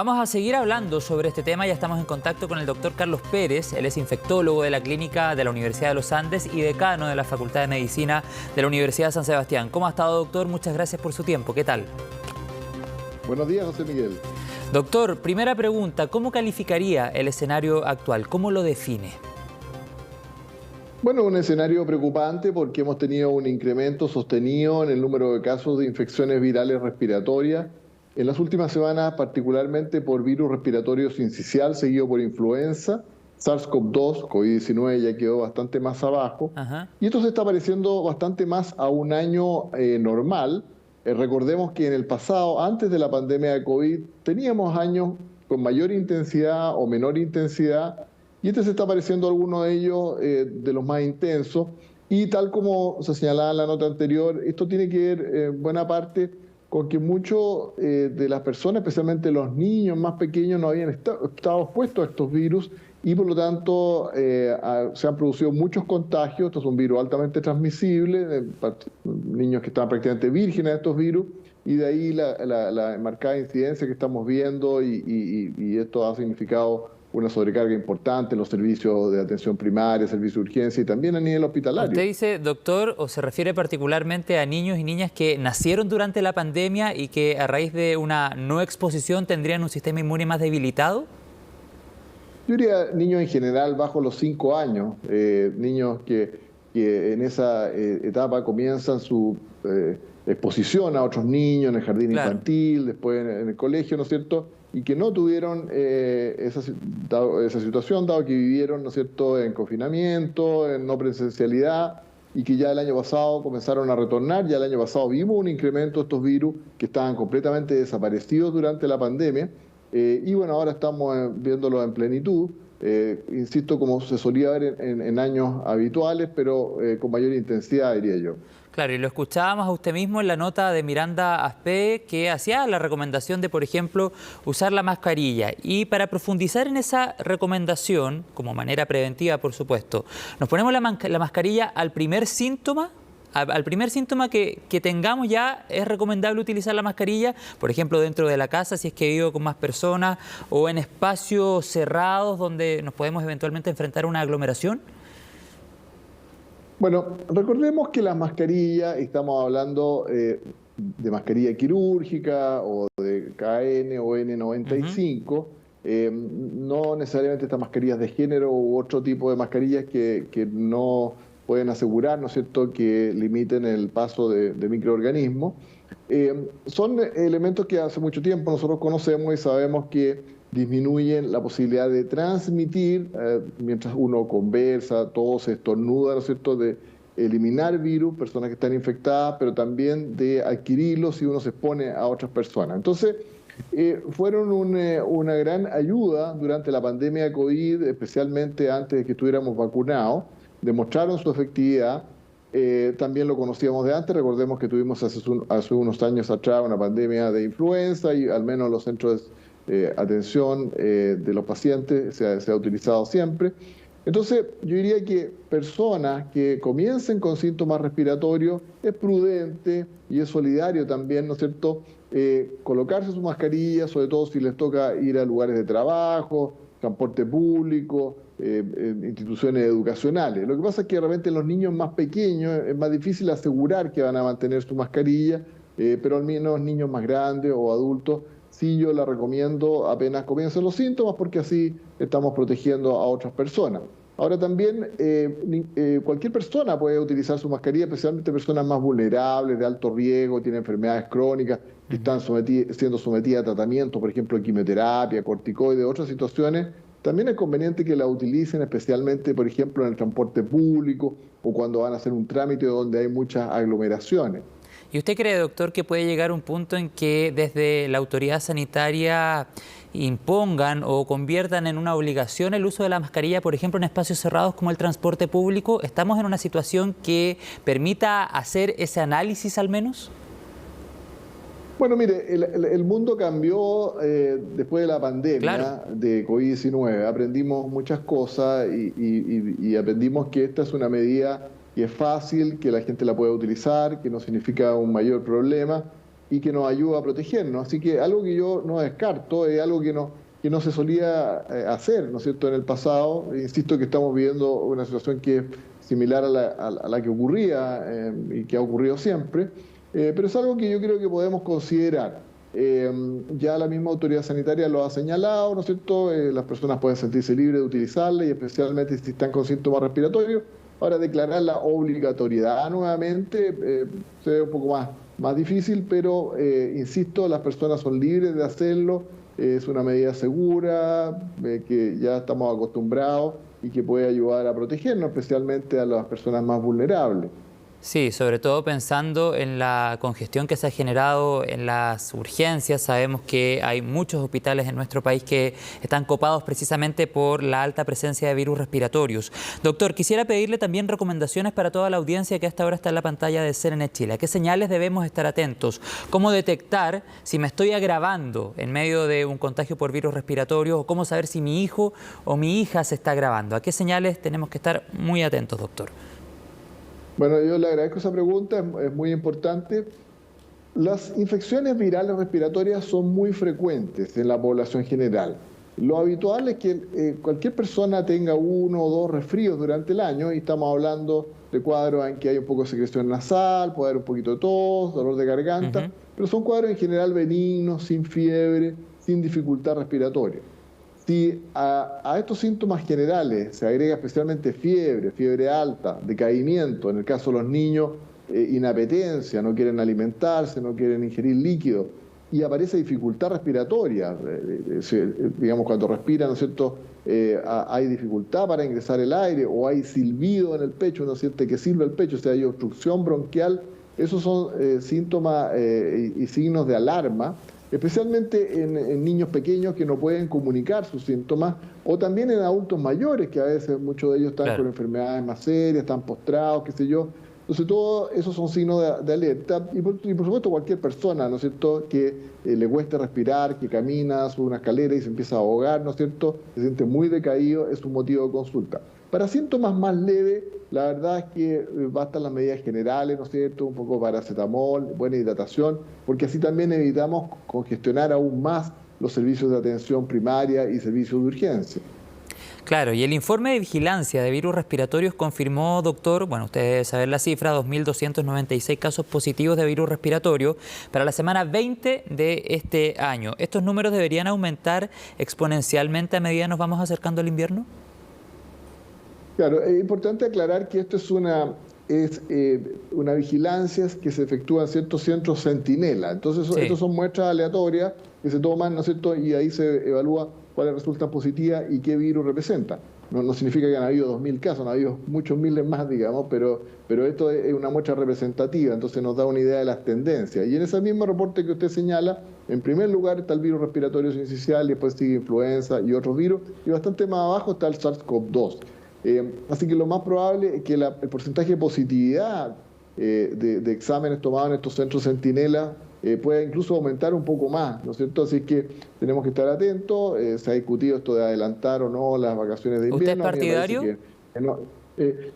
Vamos a seguir hablando sobre este tema. Ya estamos en contacto con el doctor Carlos Pérez. Él es infectólogo de la clínica de la Universidad de los Andes y decano de la Facultad de Medicina de la Universidad de San Sebastián. ¿Cómo ha estado, doctor? Muchas gracias por su tiempo. ¿Qué tal? Buenos días, José Miguel. Doctor, primera pregunta. ¿Cómo calificaría el escenario actual? ¿Cómo lo define? Bueno, un escenario preocupante porque hemos tenido un incremento sostenido en el número de casos de infecciones virales respiratorias. En las últimas semanas, particularmente por virus respiratorio sincicial, seguido por influenza, SARS-CoV-2, COVID-19 ya quedó bastante más abajo. Y esto se está pareciendo bastante más a un año normal. Recordemos que en el pasado, antes de la pandemia de COVID, teníamos años con mayor intensidad o menor intensidad, y este se está pareciendo a alguno de ellos de los más intensos. Y tal como se señalaba en la nota anterior, esto tiene que ver en buena parte con que muchos de las personas, especialmente los niños más pequeños, no habían estado expuestos a estos virus y por lo tanto se han producido muchos contagios. Estos son virus altamente transmisibles, niños que estaban prácticamente vírgenes a estos virus, y de ahí la marcada incidencia que estamos viendo y esto ha significado una sobrecarga importante en los servicios de atención primaria, servicios de urgencia y también a nivel hospitalario. Usted dice, doctor, o se refiere particularmente a niños y niñas que nacieron durante la pandemia y que a raíz de una no exposición tendrían un sistema inmune más debilitado. Yo diría niños en general bajo los 5 años, niños que en esa etapa comienzan su exposición a otros niños en el jardín infantil, después en el colegio, ¿no es cierto?, y que no tuvieron esa situación, dado que vivieron, ¿no es cierto?, en confinamiento, en no presencialidad, y que ya el año pasado comenzaron a retornar. Ya el año pasado vimos un incremento de estos virus que estaban completamente desaparecidos durante la pandemia, y bueno, ahora estamos viéndolos en plenitud, insisto, como se solía ver en años habituales, pero con mayor intensidad, diría yo. Claro, y lo escuchábamos a usted mismo en la nota de Miranda Aspé, que hacía la recomendación de, por ejemplo, usar la mascarilla. Y para profundizar en esa recomendación, como manera preventiva, por supuesto, ¿nos ponemos la mascarilla al primer síntoma? Al primer síntoma que tengamos ya es recomendable utilizar la mascarilla, por ejemplo, dentro de la casa, si es que vivo con más personas, o en espacios cerrados donde nos podemos eventualmente enfrentar a una aglomeración. Bueno, recordemos que las mascarillas, estamos hablando de mascarilla quirúrgica o de KN o N95, no necesariamente estas mascarillas de género u otro tipo de mascarillas que no pueden asegurar, ¿no es cierto?, que limiten el paso de microorganismos. Son elementos que hace mucho tiempo nosotros conocemos y sabemos que disminuyen la posibilidad de transmitir, mientras uno conversa, tose, estornuda, ¿no es cierto?, de eliminar virus, personas que están infectadas, pero también de adquirirlos si uno se expone a otras personas. Entonces, fueron una gran ayuda durante la pandemia de COVID, especialmente antes de que estuviéramos vacunados, demostraron su efectividad. También lo conocíamos de antes. Recordemos que tuvimos hace unos años atrás una pandemia de influenza y al menos los centros de atención de los pacientes se ha utilizado siempre. Entonces, yo diría que personas que comiencen con síntomas respiratorios, es prudente y es solidario también, ¿no es cierto?, colocarse su mascarilla, sobre todo si les toca ir a lugares de trabajo, transporte público, instituciones educacionales. Lo que pasa es que realmente en los niños más pequeños es más difícil asegurar que van a mantener su mascarilla, pero al menos niños más grandes o adultos, sí, yo la recomiendo apenas comiencen los síntomas, porque así estamos protegiendo a otras personas. Ahora también cualquier persona puede utilizar su mascarilla, especialmente personas más vulnerables, de alto riesgo, tienen enfermedades crónicas, que están siendo sometidas a tratamiento, por ejemplo, quimioterapia, corticoides, otras situaciones. También es conveniente que la utilicen, especialmente, por ejemplo, en el transporte público o cuando van a hacer un trámite donde hay muchas aglomeraciones. ¿Y usted cree, doctor, que puede llegar un punto en que desde la autoridad sanitaria impongan o conviertan en una obligación el uso de la mascarilla, por ejemplo, en espacios cerrados como el transporte público? ¿Estamos en una situación que permita hacer ese análisis al menos? Bueno, mire, el mundo cambió después de la pandemia de COVID-19. Aprendimos muchas cosas y aprendimos que esta es una medida que es fácil, que la gente la puede utilizar, que no significa un mayor problema. y que nos ayuda a protegernos. Así que algo que yo no descarto es algo que no se solía hacer, ¿no es cierto?, en el pasado. Insisto que estamos viviendo una situación que es similar a la que ocurría y que ha ocurrido siempre, pero es algo que yo creo que podemos considerar. Ya la misma autoridad sanitaria lo ha señalado, ¿no es cierto? Las personas pueden sentirse libres de utilizarla y especialmente si están con síntomas respiratorios. Ahora, declarar la obligatoriedad nuevamente se ve un poco más difícil, pero insisto, las personas son libres de hacerlo. Es una medida segura, que ya estamos acostumbrados y que puede ayudar a protegernos, especialmente a las personas más vulnerables. Sí, sobre todo pensando en la congestión que se ha generado en las urgencias. Sabemos que hay muchos hospitales en nuestro país que están copados precisamente por la alta presencia de virus respiratorios. Doctor, quisiera pedirle también recomendaciones para toda la audiencia que hasta ahora está en la pantalla de CNN Chile. ¿A qué señales debemos estar atentos? ¿Cómo detectar si me estoy agravando en medio de un contagio por virus respiratorios? ¿O cómo saber si mi hijo o mi hija se está agravando? ¿A qué señales tenemos que estar muy atentos, doctor? Bueno, yo le agradezco esa pregunta, es muy importante. Las infecciones virales respiratorias son muy frecuentes en la población general. Lo habitual es que cualquier persona tenga 1 o 2 resfríos durante el año, y estamos hablando de cuadros en que hay un poco de secreción nasal, puede haber un poquito de tos, dolor de garganta, pero son cuadros en general benignos, sin fiebre, sin dificultad respiratoria. Si a estos síntomas generales se agrega especialmente fiebre alta, decaimiento, en el caso de los niños, inapetencia, no quieren alimentarse, no quieren ingerir líquido, y aparece dificultad respiratoria, digamos cuando respiran, ¿no es cierto?, hay dificultad para ingresar el aire, o hay silbido en el pecho, ¿no es cierto?, que silba el pecho, o sea, hay obstrucción bronquial. Esos son síntomas y signos de alarma, especialmente en niños pequeños que no pueden comunicar sus síntomas, o también en adultos mayores, que a veces muchos de ellos están con enfermedades más serias, están postrados, qué sé yo. Entonces, todos esos son signos de alerta, y por supuesto cualquier persona, ¿no es cierto?, que le cueste respirar, que camina, sube una escalera y se empieza a ahogar, ¿no es cierto?, se siente muy decaído, es un motivo de consulta. Para síntomas más leves, la verdad es que bastan las medidas generales, ¿no es cierto?, un poco de paracetamol, buena hidratación, porque así también evitamos congestionar aún más los servicios de atención primaria y servicios de urgencia. Claro, y el informe de vigilancia de virus respiratorios confirmó, doctor, bueno, usted debe saber la cifra, 2.296 casos positivos de virus respiratorio para la semana 20 de este año. ¿Estos números deberían aumentar exponencialmente a medida que nos vamos acercando al invierno? Claro, es importante aclarar que esto es una vigilancia que se efectúa en ciertos centros centinela. Entonces, estos son muestras aleatorias que se toman, ¿no es cierto?, y ahí se evalúa cuáles resultan positivas y qué virus representa. No significa que han habido 2.000 casos, han habido muchos miles más, digamos, pero esto es una muestra representativa, entonces nos da una idea de las tendencias. Y en ese mismo reporte que usted señala, en primer lugar está el virus respiratorio sincicial, y después sigue influenza y otros virus, y bastante más abajo está el SARS-CoV-2. Así que lo más probable es que el porcentaje de positividad de exámenes tomados en estos centros centinela pueda incluso aumentar un poco más, ¿no es cierto? Así que tenemos que estar atentos. Se ha discutido esto de adelantar o no las vacaciones de invierno. ¿Usted es partidario?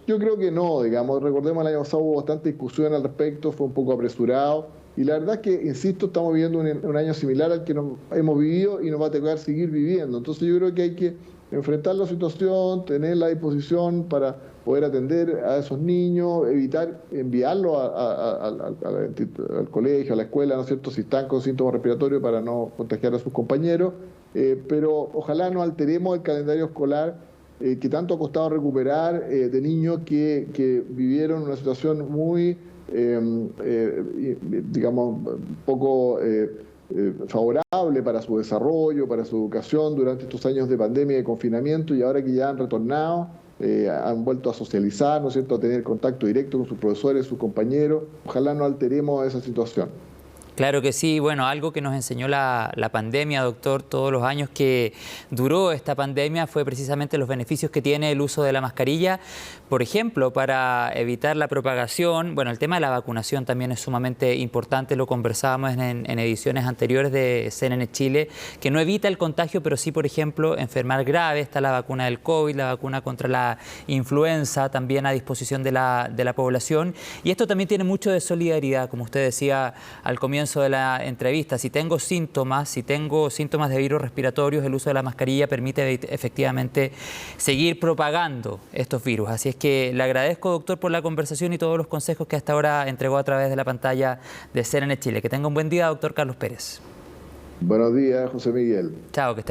Yo creo que no, digamos. Recordemos, el año pasado hubo bastante discusión al respecto, fue un poco apresurado. Y la verdad es que, insisto, estamos viviendo un año similar al que hemos vivido y nos va a tocar seguir viviendo. Entonces yo creo que hay que enfrentar la situación, tener la disposición para poder atender a esos niños, evitar enviarlos al colegio, a la escuela, ¿no es cierto?, si están con síntomas respiratorios, para no contagiar a sus compañeros, pero ojalá no alteremos el calendario escolar que tanto ha costado recuperar, de niños que vivieron una situación muy, digamos, poco favorable para su desarrollo, para su educación durante estos años de pandemia y de confinamiento, y ahora que ya han retornado, han vuelto a socializar, ¿no es cierto?, a tener contacto directo con sus profesores, sus compañeros. Ojalá no alteremos esa situación. Claro que sí. Bueno, algo que nos enseñó la pandemia, doctor, todos los años que duró esta pandemia, fue precisamente los beneficios que tiene el uso de la mascarilla, por ejemplo, para evitar la propagación. Bueno, el tema de la vacunación también es sumamente importante, lo conversábamos en ediciones anteriores de CNN Chile, que no evita el contagio, pero sí, por ejemplo, enfermar grave. Está la vacuna del COVID, la vacuna contra la influenza, también a disposición de la población. Y esto también tiene mucho de solidaridad, como usted decía al comienzo comienzo de la entrevista, si tengo síntomas de virus respiratorios, el uso de la mascarilla permite efectivamente seguir propagando estos virus. Así es que le agradezco, doctor, por la conversación y todos los consejos que hasta ahora entregó a través de la pantalla de CNN Chile. Que tenga un buen día, doctor Carlos Pérez. Buenos días, José Miguel. Chao, que esté